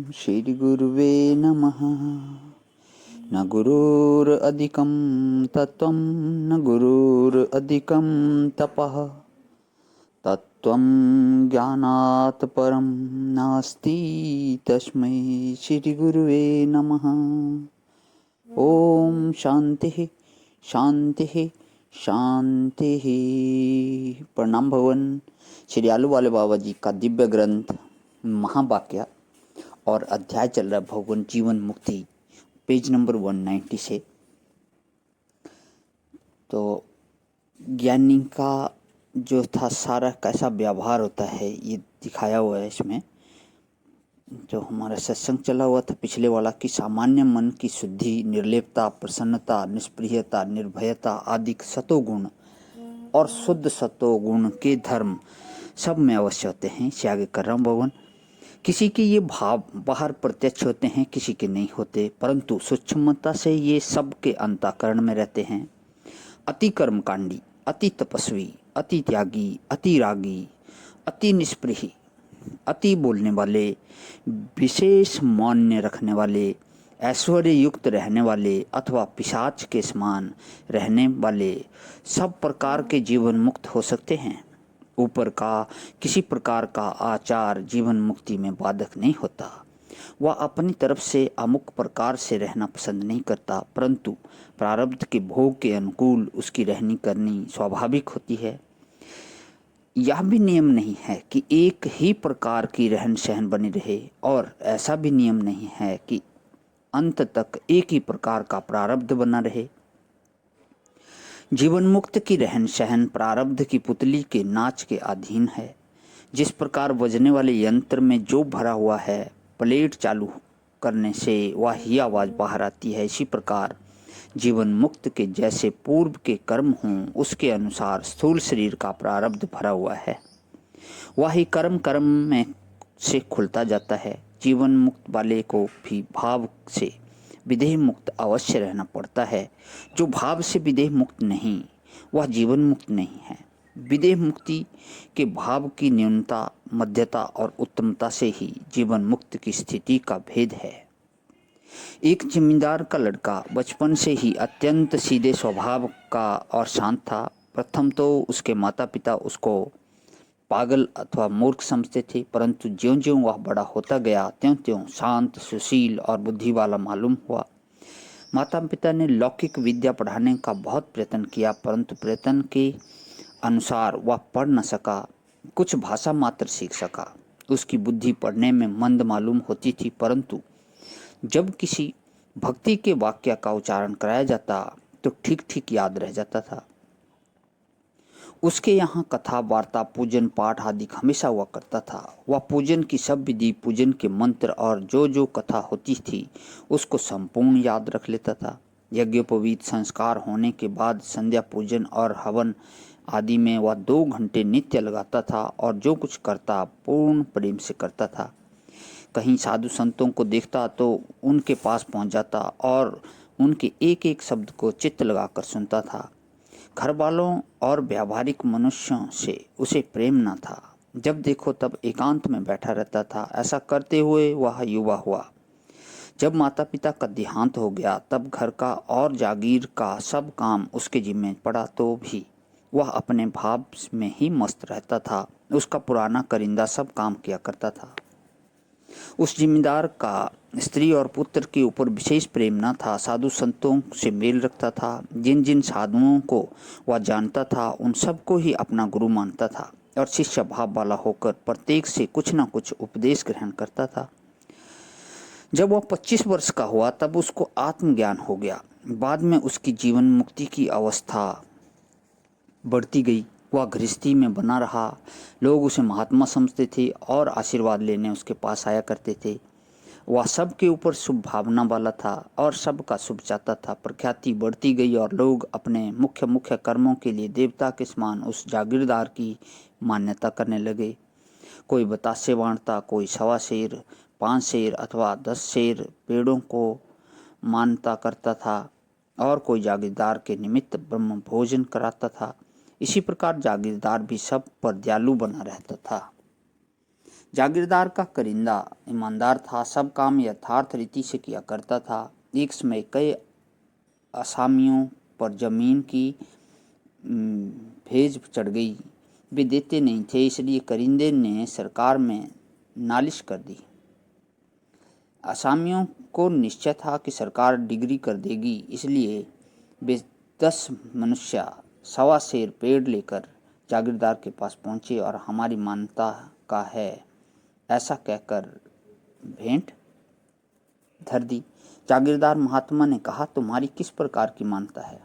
श्रीगुरुवे नमः। न गुरुरधिकं तत्त्वं न गुरुरधिकं तपः, तत्त्वं ज्ञानात् परं नास्ति, तस्मै श्रीगुरुवे नमः। ओम शांति शांति शांति। प्रणाम भवन। श्री आलू वाले बाबा जी का दिव्य ग्रंथ महावाक्य और अध्याय चल रहा भगवान जीवन मुक्ति, पेज नंबर 190 से। तो ज्ञानी का जो था सारा कैसा व्यवहार होता है ये दिखाया हुआ है इसमें। जो हमारा सत्संग चला हुआ था पिछले वाला कि सामान्य मन की शुद्धि, निर्लेपता, प्रसन्नता, निष्प्रियता, निर्भयता आदि सतोगुण और शुद्ध सतोगुण के धर्म सब में अवश्य होते हैं। इसे आगे कर रहा हूँ भगवान। किसी के ये भाव बाहर प्रत्यक्ष होते हैं, किसी के नहीं होते, परंतु सूक्ष्मता से ये सब के अंतःकरण में रहते हैं। अति कर्मकांडी, अति तपस्वी, अति त्यागी, अति रागी, अति निष्प्रिय, अति बोलने वाले, विशेष मान्य रखने वाले, ऐश्वर्य युक्त रहने वाले अथवा पिशाच के समान रहने वाले सब प्रकार के जीवन मुक्त हो सकते हैं। ऊपर का किसी प्रकार का आचार जीवन मुक्ति में बाधक नहीं होता। वह अपनी तरफ से अमुक प्रकार से रहना पसंद नहीं करता, परंतु प्रारब्ध के भोग के अनुकूल उसकी रहनी करनी स्वाभाविक होती है। यह भी नियम नहीं है कि एक ही प्रकार की रहन सहन बनी रहे, और ऐसा भी नियम नहीं है कि अंत तक एक ही प्रकार का प्रारब्ध बना रहे। जीवन मुक्त की रहन सहन प्रारब्ध की पुतली के नाच के अधीन है। जिस प्रकार बजने वाले यंत्र में जो भरा हुआ है, प्लेट चालू करने से वह ही आवाज बाहर आती है, इसी प्रकार जीवन मुक्त के जैसे पूर्व के कर्म हों उसके अनुसार स्थूल शरीर का प्रारब्ध भरा हुआ है। वही कर्म कर्म में से खुलता जाता है। जीवन मुक्त वाले को भी भाव से विदेह मुक्त अवश्य रहना पड़ता है। जो भाव से विदेह मुक्त नहीं वह जीवन मुक्त नहीं है। विदेह मुक्ति के भाव की न्यूनता, मध्यता और उत्तमता से ही जीवन मुक्त की स्थिति का भेद है। एक जमींदार का लड़का बचपन से ही अत्यंत सीधे स्वभाव का और शांत था। प्रथम तो उसके माता पिता उसको पागल अथवा मूर्ख समझते थे, परंतु ज्यों ज्यों वह बड़ा होता गया त्यों त्यों शांत, सुशील और बुद्धि वाला मालूम हुआ। माता पिता ने लौकिक विद्या पढ़ाने का बहुत प्रयत्न किया, परंतु प्रयत्न के अनुसार वह पढ़ न सका। कुछ भाषा मात्र सीख सका। उसकी बुद्धि पढ़ने में मंद मालूम होती थी, परंतु जब किसी भक्ति के वाक्य का उच्चारण कराया जाता तो ठीक ठीक याद रह जाता था। उसके यहाँ कथा, वार्ता, पूजन पाठ आदि हमेशा हुआ करता था। वह पूजन की सब विधि, पूजन के मंत्र और जो जो कथा होती थी उसको संपूर्ण याद रख लेता था। यज्ञोपवीत संस्कार होने के बाद संध्या पूजन और हवन आदि में वह 2 घंटे नित्य लगाता था और जो कुछ करता पूर्ण प्रेम से करता था। कहीं साधु संतों को देखता तो उनके पास पहुंच जाता और उनके एक एक शब्द को चित्त लगाकर सुनता था। घर वालों और व्यावहारिक मनुष्यों से उसे प्रेम न था। जब देखो तब एकांत में बैठा रहता था। ऐसा करते हुए वह युवा हुआ। जब माता पिता का देहांत हो गया तब घर का और जागीर का सब काम उसके जिम्मे पड़ा, तो भी वह अपने भाव में ही मस्त रहता था। उसका पुराना करिंदा सब काम किया करता था। उस जिम्मेदार का स्त्री और पुत्र के ऊपर विशेष प्रेम न था। साधु संतों से मेल रखता था। जिन जिन साधुओं को वह जानता था उन सबको ही अपना गुरु मानता था और शिष्य भाव वाला होकर प्रत्येक से कुछ न कुछ उपदेश ग्रहण करता था। जब वह 25 वर्ष का हुआ तब उसको आत्मज्ञान हो गया। बाद में उसकी जीवन मुक्ति की अवस्था बढ़ती गई। वह गृहस्थी में बना रहा। लोग उसे महात्मा समझते थे और आशीर्वाद लेने उसके पास आया करते थे। वह सबके ऊपर शुभ भावना वाला था और सबका शुभ चाहता था। प्रख्याति बढ़ती गई और लोग अपने मुख्य मुख्य कर्मों के लिए देवता के समान उस जागीरदार की मान्यता करने लगे। कोई बतासे बांटता, कोई 1.25 शेर, 5 शेर अथवा 10 शेर पेड़ों को मानता करता था और कोई जागीरदार के निमित्त ब्रह्म भोजन कराता था। इसी प्रकार जागीरदार भी सब पर दयालु बना रहता था। जागीरदार का करिंदा ईमानदार था, सब काम यथार्थ रीति से किया करता था। एक समय कई असामियों पर जमीन की भेज चढ़ गई। वे देते नहीं थे, इसलिए करिंदे ने सरकार में नालिश कर दी। असामियों को निश्चय था कि सरकार डिग्री कर देगी, इसलिए वे 10 मनुष्य 1.25 सेर पेड़ लेकर जागीरदार के पास पहुंचे और हमारी मान्यता का है ऐसा कहकर भेंट धर दी। जागीरदार महात्मा ने कहा, तुम्हारी किस प्रकार की मान्यता है?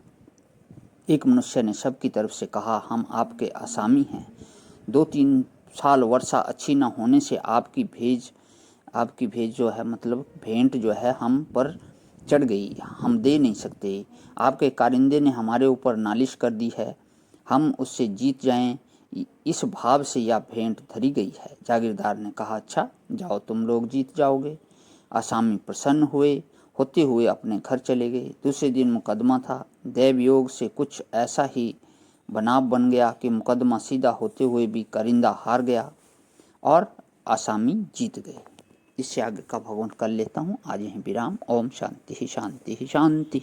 एक मनुष्य ने सबकी तरफ से कहा, हम आपके आसामी हैं। 2-3 साल वर्षा अच्छी न होने से आपकी भेज जो है मतलब भेंट जो है हम पर चढ़ गई, हम दे नहीं सकते। आपके कारिंदे ने हमारे ऊपर नालिश कर दी है, हम उससे जीत जाएं, इस भाव से यह भेंट धरी गई है। जागीरदार ने कहा, अच्छा जाओ, तुम लोग जीत जाओगे। आसामी प्रसन्न होते हुए अपने घर चले गए। दूसरे दिन मुकदमा था। दैव योग से कुछ ऐसा ही बनाव बन गया कि मुकदमा सीधा होते हुए भी करिंदा हार गया और आसामी जीत गए। इससे आगे का भगवान कर लेता हूँ। आज यहीं विराम। ओम शांति शांति शांति।